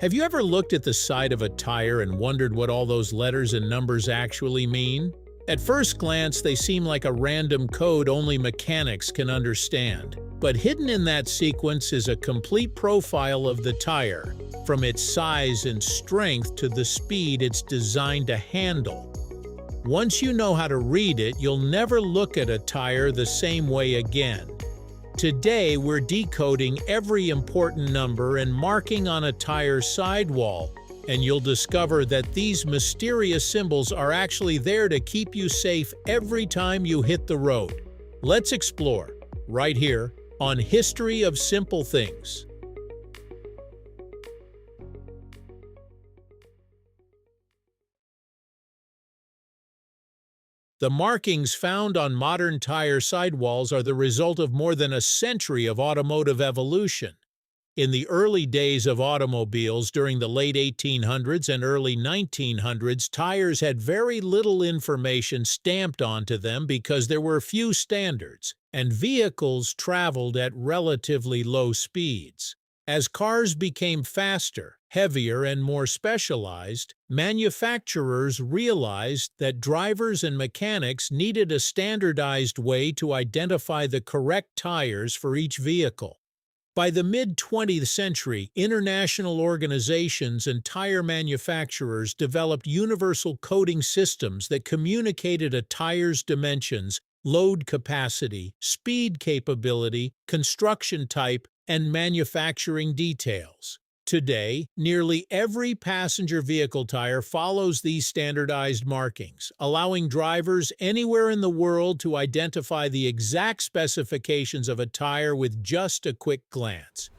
Have you ever looked at the side of a tire and wondered what all those letters and numbers actually mean? At first glance, they seem like a random code only mechanics can understand. But hidden in that sequence is a complete profile of the tire, from its size and strength to the speed it's designed to handle. Once you know how to read it, you'll never look at a tire the same way again. Today, we're decoding every important number and marking on a tire sidewall, and you'll discover that these mysterious symbols are actually there to keep you safe every time you hit the road. Let's explore, right here, on History of Simple Things. The markings found on modern tire sidewalls are the result of more than a century of automotive evolution. In the early days of automobiles during the late 1800s and early 1900s, tires had very little information stamped onto them because there were few standards, and vehicles traveled at relatively low speeds. As cars became faster, heavier, and more specialized, manufacturers realized that drivers and mechanics needed a standardized way to identify the correct tires for each vehicle. By the mid-20th century, international organizations and tire manufacturers developed universal coding systems that communicated a tire's dimensions, load capacity, speed capability, construction type, and manufacturing details. Today, nearly every passenger vehicle tire follows these standardized markings, allowing drivers anywhere in the world to identify the exact specifications of a tire with just a quick glance.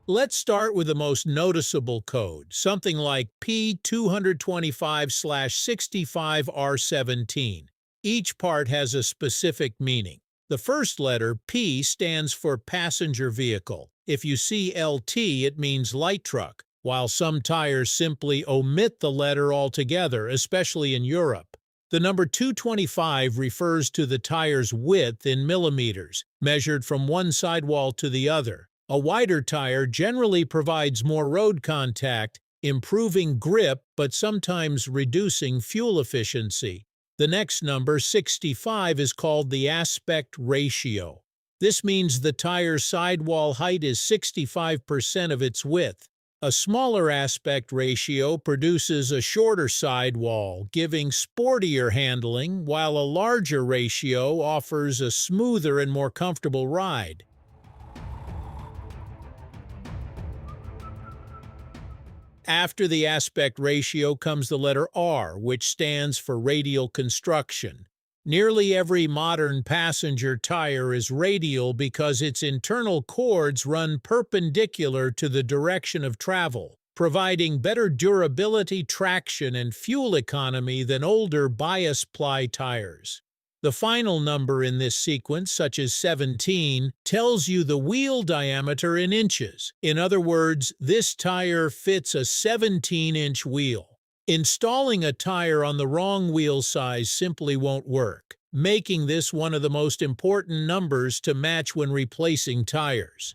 Let's start with the most noticeable code, something like P225/65R17. Each part has a specific meaning. The first letter, P, stands for passenger vehicle. If you see LT, it means light truck, while some tires simply omit the letter altogether, especially in Europe. The number 225 refers to the tire's width in millimeters, measured from one sidewall to the other. A wider tire generally provides more road contact, improving grip but sometimes reducing fuel efficiency. The next number, 65, is called the aspect ratio. This means the tire's sidewall height is 65% of its width. A smaller aspect ratio produces a shorter sidewall, giving sportier handling, while a larger ratio offers a smoother and more comfortable ride. After the aspect ratio comes the letter R, which stands for radial construction. Nearly every modern passenger tire is radial because its internal cords run perpendicular to the direction of travel, providing better durability, traction, and fuel economy than older bias-ply tires. The final number in this sequence, such as 17, tells you the wheel diameter in inches. In other words, this tire fits a 17-inch wheel. Installing a tire on the wrong wheel size simply won't work, making this one of the most important numbers to match when replacing tires.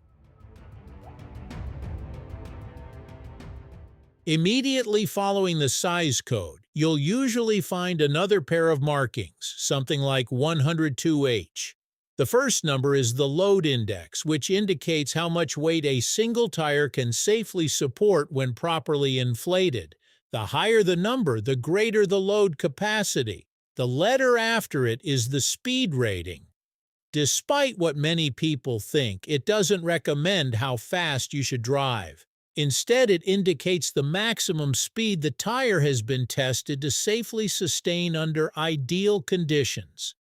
Immediately following the size code, you'll usually find another pair of markings, something like 102H. The first number is the load index, which indicates how much weight a single tire can safely support when properly inflated. The higher the number, the greater the load capacity. The letter after it is the speed rating. Despite what many people think, it doesn't recommend how fast you should drive. Instead, it indicates the maximum speed the tire has been tested to safely sustain under ideal conditions.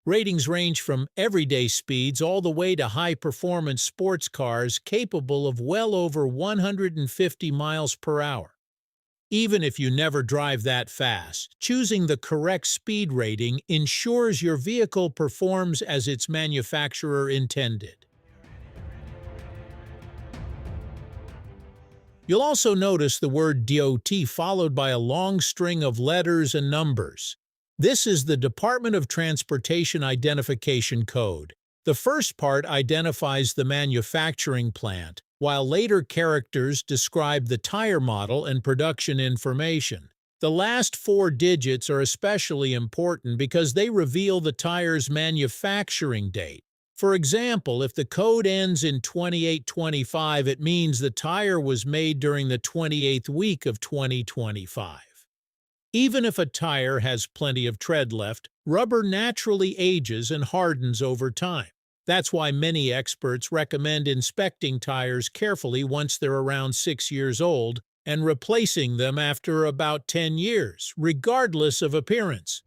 Ratings range from everyday speeds all the way to high-performance sports cars capable of well over 150 miles per hour. Even if you never drive that fast, choosing the correct speed rating ensures your vehicle performs as its manufacturer intended. You'll also notice the word DOT followed by a long string of letters and numbers. This is the Department of Transportation Identification Code. The first part identifies the manufacturing plant, while later characters describe the tire model and production information. The last 4 digits are especially important because they reveal the tire's manufacturing date. For example, if the code ends in 2825, it means the tire was made during the 28th week of 2025. Even if a tire has plenty of tread left, rubber naturally ages and hardens over time. That's why many experts recommend inspecting tires carefully once they're around 6 years old and replacing them after about 10 years, regardless of appearance.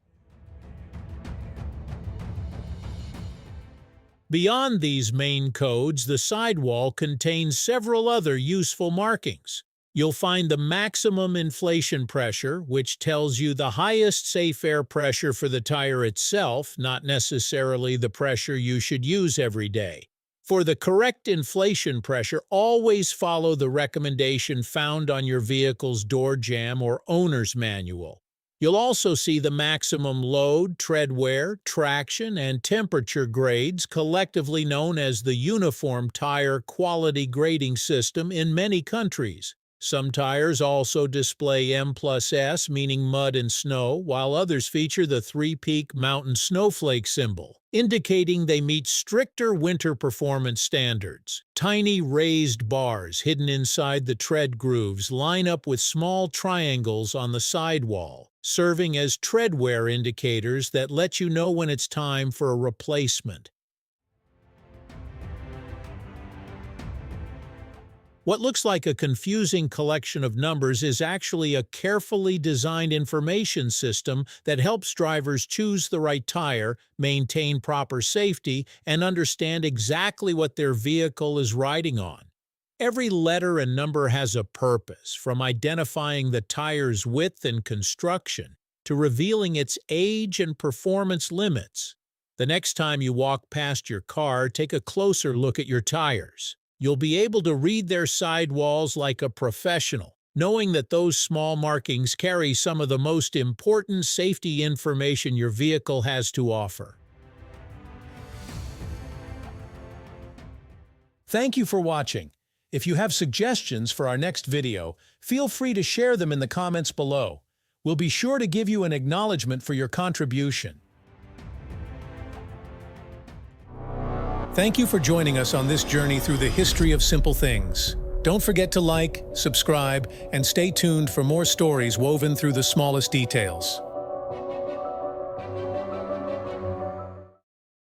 Beyond these main codes, the sidewall contains several other useful markings. You'll find the maximum inflation pressure, which tells you the highest safe air pressure for the tire itself, not necessarily the pressure you should use every day. For the correct inflation pressure, always follow the recommendation found on your vehicle's door jamb or owner's manual. You'll also see the maximum load, treadwear, traction, and temperature grades, collectively known as the Uniform Tire Quality Grading System in many countries. Some tires also display M+S, meaning mud and snow, while others feature the three-peak mountain snowflake symbol, indicating they meet stricter winter performance standards. Tiny raised bars hidden inside the tread grooves line up with small triangles on the sidewall, serving as treadwear indicators that let you know when it's time for a replacement. What looks like a confusing collection of numbers is actually a carefully designed information system that helps drivers choose the right tire, maintain proper safety, and understand exactly what their vehicle is riding on. Every letter and number has a purpose, from identifying the tire's width and construction to revealing its age and performance limits. The next time you walk past your car, take a closer look at your tires. You'll be able to read their sidewalls like a professional, knowing that those small markings carry some of the most important safety information your vehicle has to offer. Thank you for watching. If you have suggestions for our next video, feel free to share them in the comments below. We'll be sure to give you an acknowledgement for your contribution. Thank you for joining us on this journey through the history of simple things. Don't forget to like, subscribe, and stay tuned for more stories woven through the smallest details.